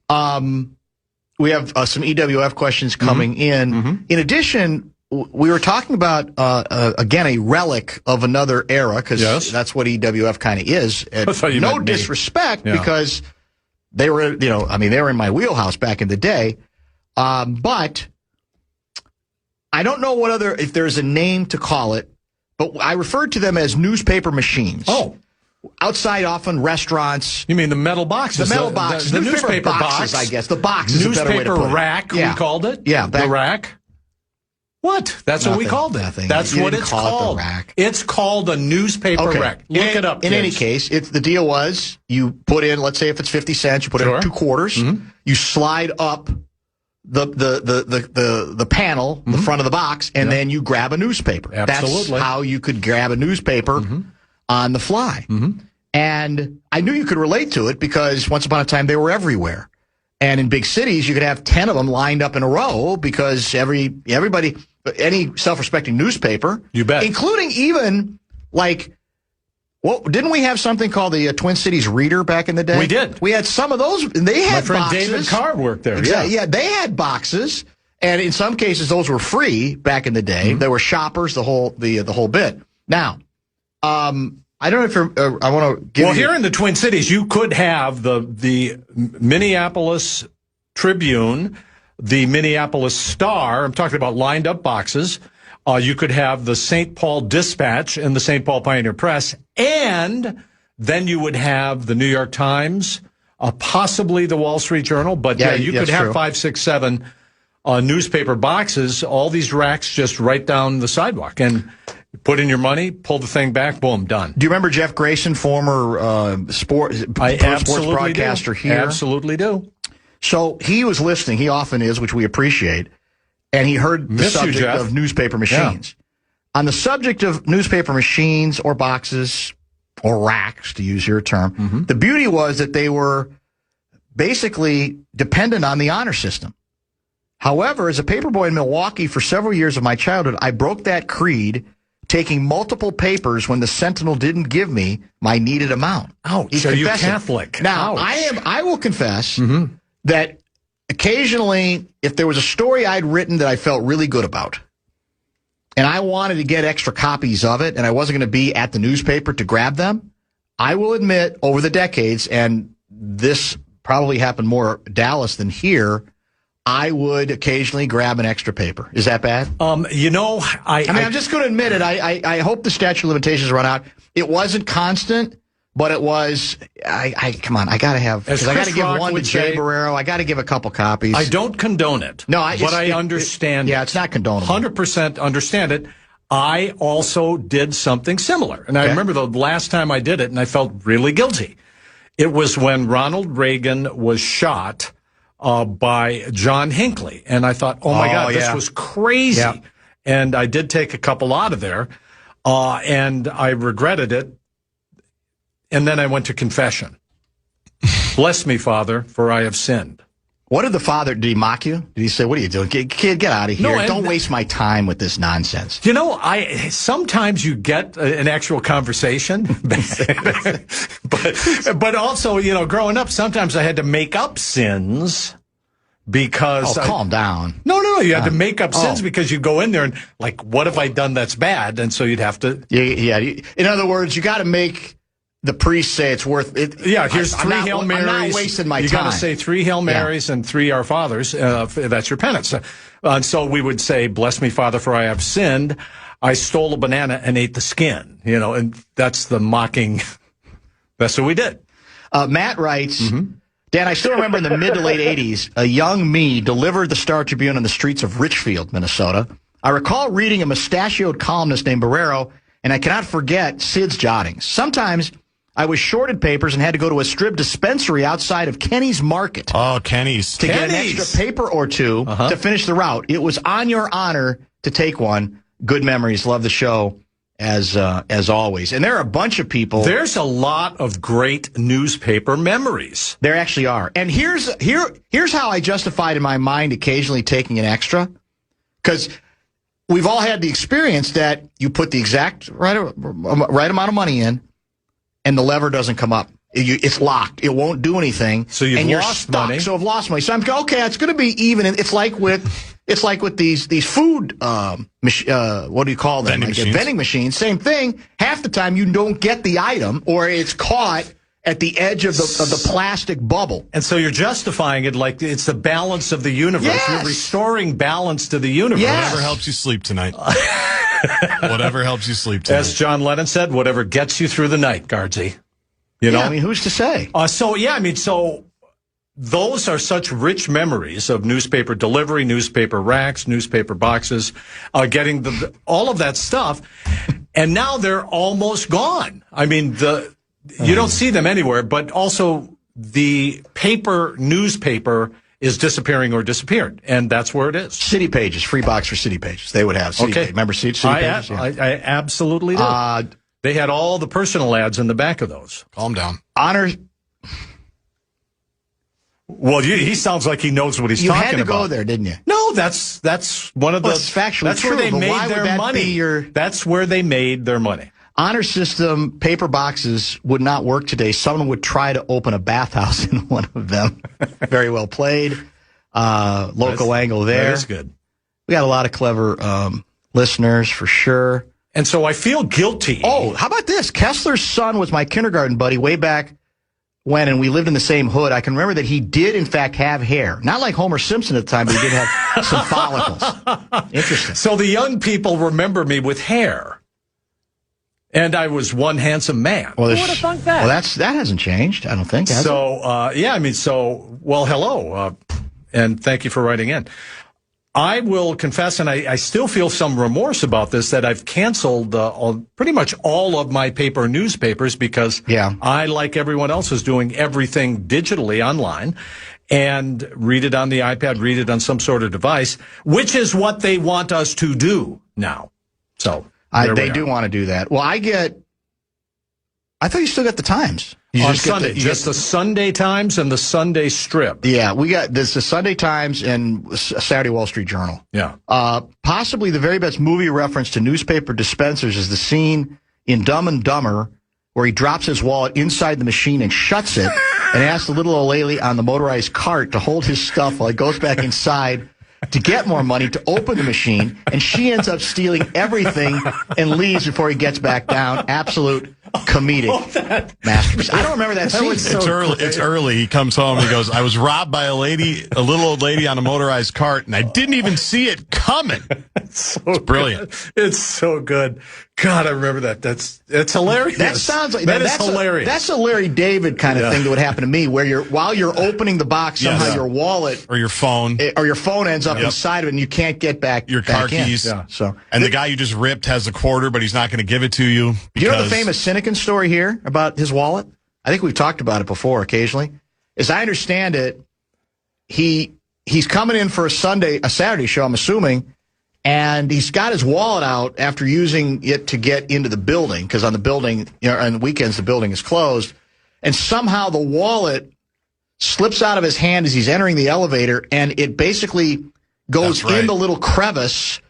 Speaker 1: We have some EWF questions coming in. In addition, we were talking about, again, a relic of another era, because that's what EWF kind of is. No disrespect, because they were, they were in my wheelhouse back in the day. But I don't know if there's a name to call it, but I referred to them as newspaper machines. Oh. Outside, often restaurants.
Speaker 10: You mean the metal boxes?
Speaker 1: The metal boxes.
Speaker 10: The
Speaker 1: newspaper boxes, I guess. The box is a better way to put it.
Speaker 10: Newspaper rack, we called it?
Speaker 1: Yeah.
Speaker 10: The rack. What? That's what we called it.
Speaker 1: Nothing.
Speaker 10: That's what it's called.
Speaker 1: The rack.
Speaker 10: It's called a newspaper rack. Look it up,
Speaker 1: In any case, the deal was you put in, let's say if it's 50 cents, you put in 2 quarters, you slide up the panel, the front of the box, and then you grab a newspaper.
Speaker 10: Absolutely.
Speaker 1: That's how you could grab a newspaper on the fly. And I knew you could relate to it because once upon a time they were everywhere. And in big cities, you could have 10 of them lined up in a row because everybody, any self-respecting newspaper,
Speaker 10: you bet,
Speaker 1: including even like, well, didn't we have something called the Twin Cities Reader back in the day?
Speaker 10: We did.
Speaker 1: We had some of those. They had
Speaker 10: my friend
Speaker 1: boxes.
Speaker 10: David Carr worked there.
Speaker 1: Exactly. Yeah, they had boxes, and in some cases those were free back in the day.
Speaker 10: Mm-hmm.
Speaker 1: There were shoppers, the whole bit. Now, I don't know if you're, I want to give.
Speaker 10: Well, here in the Twin Cities, you could have the Minneapolis Tribune, the Minneapolis Star. I'm talking about lined up boxes. You could have the St. Paul Dispatch and the St. Paul Pioneer Press, and then you would have the New York Times, possibly the Wall Street Journal. But yeah, you could have 5, 6, 7 newspaper boxes, all these racks just right down the sidewalk, and put in your money, pull the thing back, boom, done.
Speaker 1: Do you remember Jeff Grayson, former sports broadcaster here?
Speaker 10: Absolutely do.
Speaker 1: So he was listening. He often is, which we appreciate. And he heard the subject of newspaper machines. Yeah. On the subject of newspaper machines or boxes or racks, to use your term, the beauty was that they were basically dependent on the honor system. However, as a paperboy in Milwaukee for several years of my childhood, I broke that creed, taking multiple papers when the Sentinel didn't give me my needed amount.
Speaker 10: Ouch. Are you Catholic?
Speaker 1: Now,
Speaker 10: ouch.
Speaker 1: I will confess that occasionally, if there was a story I'd written that I felt really good about, and I wanted to get extra copies of it, and I wasn't going to be at the newspaper to grab them, I will admit, over the decades, and this probably happened more Dallas than here, I would occasionally grab an extra paper. Is that bad?
Speaker 10: I'm
Speaker 1: just going to admit it. I hope the statute of limitations run out. It wasn't constant, but it was. Come on. I got to have. Because I got to give one to Jay Barreiro. I got to give a couple copies.
Speaker 10: I don't condone it.
Speaker 1: No,
Speaker 10: but I understand.
Speaker 1: It's not condonable.
Speaker 10: 100% understand it. I also did something similar, and I remember the last time I did it, and I felt really guilty. It was when Ronald Reagan was shot by John Hinckley. And I thought, oh my God, this was crazy. Yeah. And I did take a couple out of there, and I regretted it. And then I went to confession. Bless me, Father, for I have sinned.
Speaker 1: What did the father, did he mock you? Did he say, what are you doing? Kid, get out of here. Don't waste my time with this nonsense.
Speaker 10: You know, sometimes you get an actual conversation. but also, you know, growing up, sometimes I had to make up sins because...
Speaker 1: calm down.
Speaker 10: No. You had to make up sins because you go in there and, like, what have I done that's bad? And so you'd have to...
Speaker 1: Yeah. In other words, you got to make... The priest say it's worth it.
Speaker 10: Yeah, here's 3 Hail Marys.
Speaker 1: I'm not wasting my time.
Speaker 10: You got to say 3 Hail Marys and 3 Our Fathers. That's your penance. And so we would say, bless me, Father, for I have sinned. I stole a banana and ate the skin. You know, and that's the mocking. That's what we did.
Speaker 1: Matt writes, Dan, I still remember in the mid to late 80s, a young me delivered the Star Tribune on the streets of Richfield, Minnesota. I recall reading a mustachioed columnist named Barreiro, and I cannot forget Sid's jottings. Sometimes I was shorted papers and had to go to a strip dispensary outside of Kenny's Market.
Speaker 4: Oh, Kenny's.
Speaker 1: To get an extra paper or two to finish the route. It was on your honor to take one. Good memories. Love the show as always. And there are a bunch of people.
Speaker 10: There's a lot of great newspaper memories.
Speaker 1: There actually are. And here's how I justified in my mind occasionally taking an extra. Because we've all had the experience that you put the exact right amount of money in, and the lever doesn't come up. It's locked. It won't do anything.
Speaker 10: So you've lost money.
Speaker 1: So I've lost money. So I'm okay. It's going to be even. It's like with these food. What do you call them? Vending machines. Same thing. Half the time you don't get the item, or it's caught at the edge of the plastic bubble.
Speaker 10: And so you're justifying it like it's the balance of the universe.
Speaker 1: Yes.
Speaker 10: You're restoring balance to the universe.
Speaker 1: Yes.
Speaker 4: Whatever helps you sleep tonight. Whatever helps you sleep tonight.
Speaker 10: As John Lennon said, whatever gets you through the night, Guardsy. You know?
Speaker 1: I mean, who's to say?
Speaker 10: So those are such rich memories of newspaper delivery, newspaper racks, newspaper boxes, getting all of that stuff. And now they're almost gone. I mean, you don't see them anywhere, but also the newspaper is disappearing or disappeared, and that's where it is.
Speaker 1: City Pages, free box for City Pages. They would have City Pages. Remember City Pages? Yeah.
Speaker 10: I absolutely do. They had all the personal ads in the back of those.
Speaker 4: Calm down.
Speaker 10: Honor. Well, he sounds like he knows what he's talking about.
Speaker 1: You had to go there, didn't you?
Speaker 10: No, that's one of the.
Speaker 1: It's factually
Speaker 10: that's
Speaker 1: true,
Speaker 10: where they
Speaker 1: but
Speaker 10: made
Speaker 1: why
Speaker 10: their
Speaker 1: would that
Speaker 10: money.
Speaker 1: be
Speaker 10: That's where they made their money.
Speaker 1: Honor system paper boxes would not work today. Someone would try to open a bathhouse in one of them. Very well played. Local angle there.
Speaker 10: That is good.
Speaker 1: We got a lot of clever listeners for sure.
Speaker 10: And so I feel guilty.
Speaker 1: Oh, how about this? Kessler's son was my kindergarten buddy way back when, and we lived in the same hood. I can remember that he did, in fact, have hair. Not like Homer Simpson at the time, but he did have some follicles. Interesting.
Speaker 10: So the young people remember me with hair. And I was one handsome man.
Speaker 1: Well,
Speaker 7: Who would have thunk that?
Speaker 1: Well, that hasn't changed, I don't think. Has it?
Speaker 10: Well, hello. And thank you for writing in. I will confess, and I still feel some remorse about this, that I've canceled pretty much all of my paper newspapers because I, like everyone else, is doing everything digitally online and read it on the iPad, read it on some sort of device, which is what they want us to do now. So
Speaker 1: they do want to do that. Well, I thought you still got the Times.
Speaker 10: On Sunday, just the Sunday Times and the Sunday Strip.
Speaker 1: Yeah, we got the Sunday Times and Saturday Wall Street Journal.
Speaker 10: Yeah.
Speaker 1: Possibly the very best movie reference to newspaper dispensers is the scene in Dumb and Dumber where he drops his wallet inside the machine and shuts it and asks the little old lady on the motorized cart to hold his stuff while he goes back inside to get more money to open the machine, and she ends up stealing everything and leaves before he gets back down. Absolute comedic masterpiece. I don't remember that scene.
Speaker 4: It's early. He comes home and he goes, I was robbed by a little old lady on a motorized cart, and I didn't even see it coming. It's brilliant.
Speaker 10: Good. It's so good. God, I remember that. It's hilarious.
Speaker 1: That sounds like
Speaker 10: that's hilarious.
Speaker 1: That's a Larry David kind of thing that would happen to me, where while you're opening the box, somehow your wallet
Speaker 4: or your phone
Speaker 1: ends up inside of it, and you can't get back
Speaker 4: your car keys.
Speaker 1: Yeah. So,
Speaker 4: and the guy you just ripped has a quarter, but he's not going to give it to you.
Speaker 1: Do you know the famous Sinekin story here about his wallet? I think we've talked about it before occasionally. As I understand it, he's coming in for a Saturday show, I'm assuming. And he's got his wallet out after using it to get into the building, because on the weekends, the building is closed. And somehow the wallet slips out of his hand as he's entering the elevator, and it basically goes in the little crevice,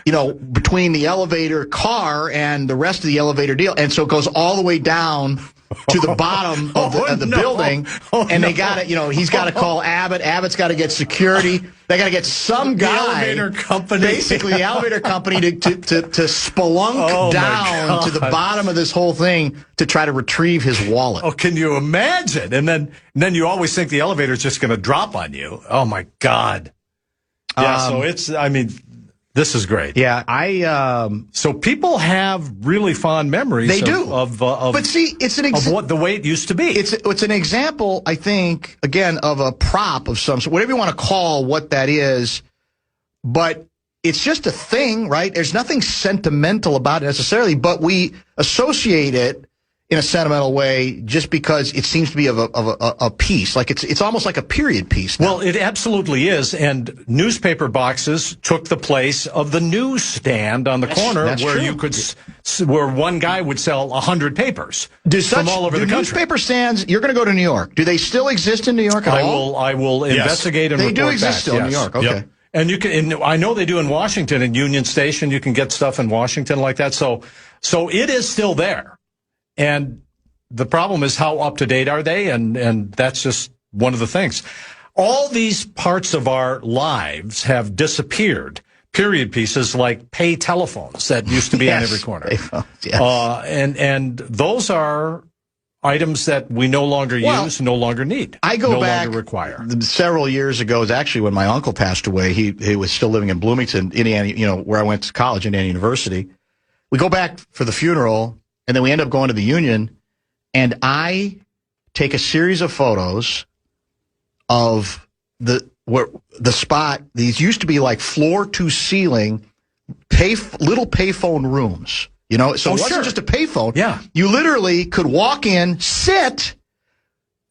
Speaker 1: between the elevator car and the rest of the elevator deal. And so it goes all the way down to the bottom of the building. And they got to, he's got to call Abbott. Abbott's got to get security. They got to get some guy,
Speaker 10: the elevator company,
Speaker 1: basically the elevator company, to spelunk down to the bottom of this whole thing to try to retrieve his wallet.
Speaker 10: Oh, can you imagine? And then you always think the elevator's just going to drop on you. Oh my God. Yeah. This is great.
Speaker 1: Yeah,
Speaker 10: so people have really fond memories.
Speaker 1: They do.
Speaker 10: But see, it's of what the way it used to be.
Speaker 1: It's an example, I think, again, of a prop of some sort, whatever you want to call what that is. But it's just a thing, right? There's nothing sentimental about it necessarily, but we associate it in a sentimental way just because it seems to be of a piece. Like it's almost like a period piece now.
Speaker 10: Well, it absolutely is. And newspaper boxes took the place of the newsstand on the corner where you could, where one guy would sell 100 papers from all over the country.
Speaker 1: Newspaper stands, you're going to go to New York. Do they still exist in New York at all?
Speaker 10: I will investigate and report back.
Speaker 1: They do exist still in New York. Okay.
Speaker 10: Yep. And you can, and I know they do in Washington, in Union Station. You can get stuff in Washington like that. So it is still there. And the problem is, how up to date are they? And that's just one of the things. All these parts of our lives have disappeared. Period pieces like pay telephones that used to be on every corner.
Speaker 1: Yes.
Speaker 10: And those are items that we no longer use, no longer need.
Speaker 1: I go back
Speaker 10: longer require.
Speaker 1: Several years ago. It was actually when my uncle passed away. He was still living in Bloomington, Indiana, where I went to college, Indiana University. We go back for the funeral, and then we end up going to the Union, and I take a series of photos of the spot. These used to be like floor to ceiling little payphone rooms. So it wasn't just a payphone.
Speaker 10: Yeah.
Speaker 1: You literally could walk in, sit,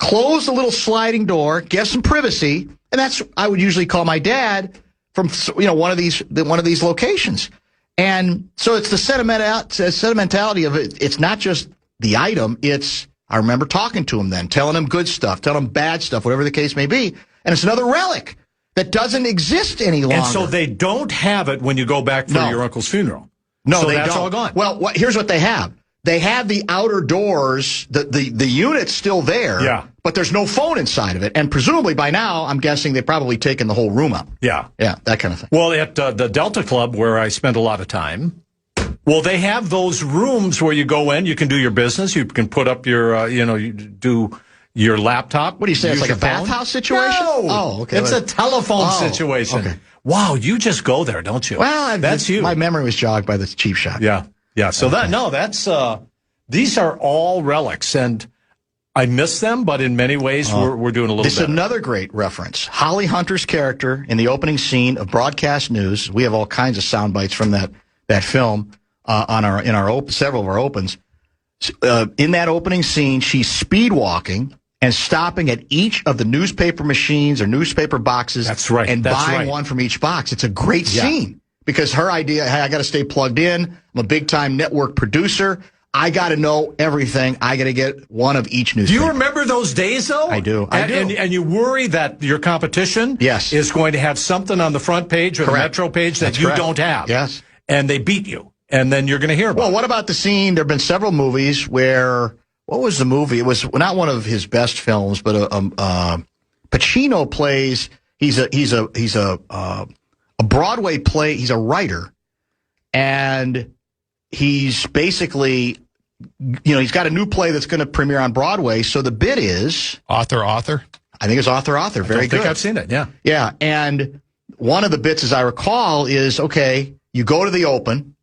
Speaker 1: close the little sliding door, get some privacy, and I would usually call my dad from one of these locations. And so it's the sentimentality of it. It's not just the item, it's I remember talking to him then, telling him good stuff, telling him bad stuff, whatever the case may be. And it's another relic that doesn't exist any longer.
Speaker 10: And so they don't have it when you go back for your uncle's funeral.
Speaker 1: No,
Speaker 10: so
Speaker 1: they
Speaker 10: that's
Speaker 1: don't.
Speaker 10: all gone.
Speaker 1: Well, here's what they have. They have the outer doors, the unit's still there, but there's no phone inside of it. And presumably by now, I'm guessing they've probably taken the whole room up.
Speaker 10: Yeah.
Speaker 1: Yeah, that kind of thing.
Speaker 10: Well, at the Delta Club, where I spend a lot of time, well, they have those rooms where you go in, you can do your business, you can put up your, you do your laptop.
Speaker 1: What do you say, it's like a bathhouse situation?
Speaker 10: No!
Speaker 1: Oh, okay.
Speaker 10: It's a telephone situation.
Speaker 1: Okay.
Speaker 10: Wow, you just go there, don't you?
Speaker 1: Well,
Speaker 10: that's you.
Speaker 1: My memory was jogged by the cheap shot.
Speaker 10: Yeah. Yeah, so that's these are all relics, and I miss them, but in many ways we're doing a little
Speaker 1: This is
Speaker 10: better.
Speaker 1: another great reference. Holly Hunter's character in the opening scene of Broadcast News. We have all kinds of sound bites from that film in several of our opens. In that opening scene, she's speed walking and stopping at each of the newspaper machines or newspaper boxes.
Speaker 10: That's right.
Speaker 1: And buying one from each box. It's a great scene. Because her idea, hey, I got to stay plugged in. I'm a big-time network producer. I got to know everything. I got to get one of each newspaper.
Speaker 10: Do you remember those days, though?
Speaker 1: I do.
Speaker 10: And you worry that your competition is going to have something on the front page or the Metro page that you don't have.
Speaker 1: Yes.
Speaker 10: And they beat you. And then you're going to hear about it.
Speaker 1: Well, what about the scene? There have been several movies where, what was the movie? It was not one of his best films, but Pacino plays, he's a Broadway play. He's a writer, and he's basically, he's got a new play that's going to premiere on Broadway. So the bit is
Speaker 4: author.
Speaker 1: I think it's author. Very good.
Speaker 10: I think I've seen it. Yeah.
Speaker 1: Yeah. And one of the bits, as I recall, is okay. You go to the open,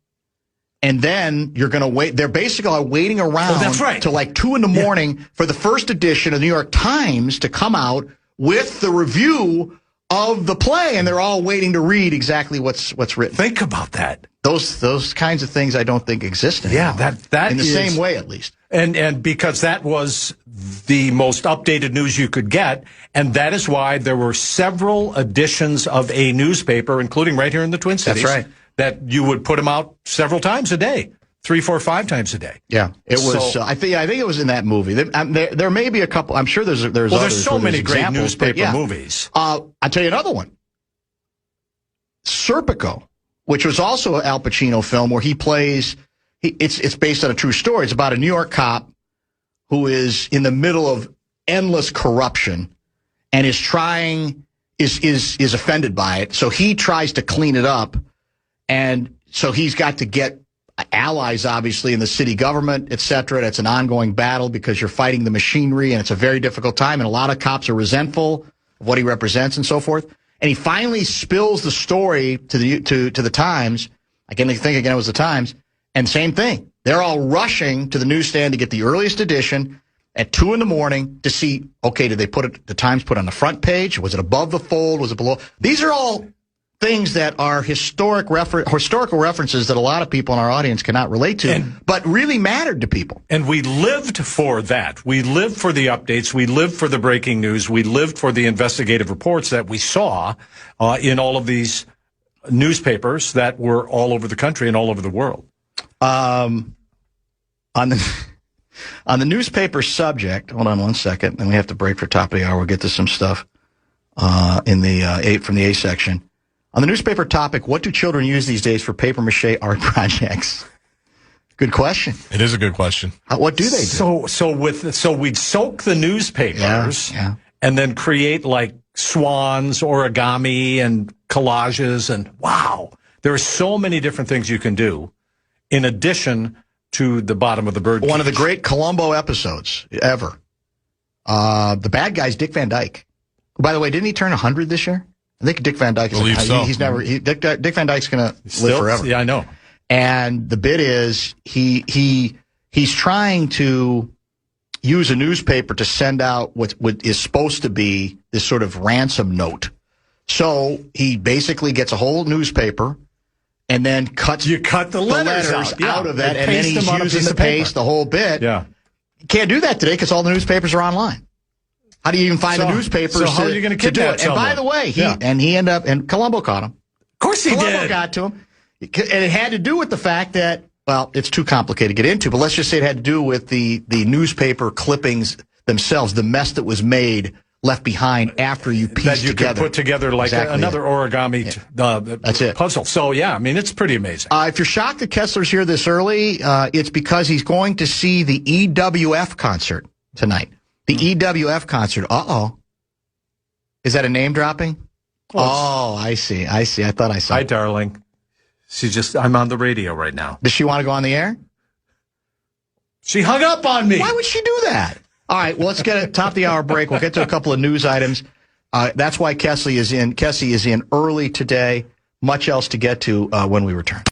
Speaker 1: and then you're going to wait. They're basically waiting around till like 2 a.m. for the first edition of the New York Times to come out with the review of the play, and they're all waiting to read exactly what's written.
Speaker 10: Think about that.
Speaker 1: Those kinds of things I don't think exist anymore.
Speaker 10: Yeah, that
Speaker 1: in the same way, at least.
Speaker 10: And because that was the most updated news you could get, and that is why there were several editions of a newspaper, including right here in the Twin Cities.
Speaker 1: That's right.
Speaker 10: That you would put them out several times a day. 3, 4, 5 times a day.
Speaker 1: Yeah, it was. I think it was in that movie. There may be a couple. I'm sure there's.
Speaker 10: Well, there's so many great newspaper movies.
Speaker 1: I'll tell you another one. Serpico, which was also an Al Pacino film where he plays. It's based on a true story. It's about a New York cop who is in the middle of endless corruption and is offended by it. So he tries to clean it up, and so he's got to get allies, obviously, in the city government, et cetera. That's an ongoing battle because you're fighting the machinery, and it's a very difficult time, and a lot of cops are resentful of what he represents and so forth. And he finally spills the story to the Times. I can think again it was the Times, and same thing. They're all rushing to the newsstand to get the earliest edition at 2 a.m. to see, okay, did they the Times put it on the front page? Was it above the fold? Was it below? These are all things that are historical references that a lot of people in our audience cannot relate to, but really mattered to people.
Speaker 10: And we lived for that. We lived for the updates. We lived for the breaking news. We lived for the investigative reports that we saw in all of these newspapers that were all over the country and all over the world.
Speaker 1: On the newspaper subject, hold on one second, and we have to break for top of the hour. We'll get to some stuff from the A section. On the newspaper topic, what do children use these days for papier-mâché art projects? Good question.
Speaker 4: It is a good question.
Speaker 1: What do they do?
Speaker 10: So we'd soak the newspapers and then create like swans, origami, and collages, and wow, there are so many different things you can do in addition to the bottom of the bird cage.
Speaker 1: One of the great Columbo episodes ever. The bad guy's Dick Van Dyke. By the way, didn't he turn 100 this year? I think Dick Van Dyke is Dick Van Dyke's going to live forever.
Speaker 10: Yeah, I know.
Speaker 1: And the bit is he's trying to use a newspaper to send out what is supposed to be this sort of ransom note. So he basically gets a whole newspaper and then cut the letters out of that, and then he's using the paste, the whole bit.
Speaker 10: Yeah.
Speaker 1: You can't do that today because all the newspapers are online. How do you even find the newspapers
Speaker 10: so how are you going to do it?
Speaker 1: And by the way, he ended up, and Columbo caught him.
Speaker 10: Of course he did.
Speaker 1: Columbo got to him. And it had to do with the fact that Well, it's too complicated to get into, but let's just say it had to do with the newspaper clippings themselves, the mess that was left behind after you pieced
Speaker 10: that you
Speaker 1: together.
Speaker 10: could put together like another origami
Speaker 1: That's it.
Speaker 10: puzzle. So, yeah, I mean, it's pretty amazing.
Speaker 1: If you're shocked that Kessler's here this early, it's because he's going to see the EWF concert tonight. The EWF concert. Uh-oh. Is that a name dropping? Oh, I see. I thought I saw
Speaker 10: Hi,
Speaker 1: it.
Speaker 10: darling. I'm on the radio right now.
Speaker 1: Does she want to go on the air?
Speaker 10: She hung up on me.
Speaker 1: Why would she do that? All right, well, let's get a top of the hour break. We'll get to a couple of news items. That's why Kessler is in early today. Much else to get to when we return.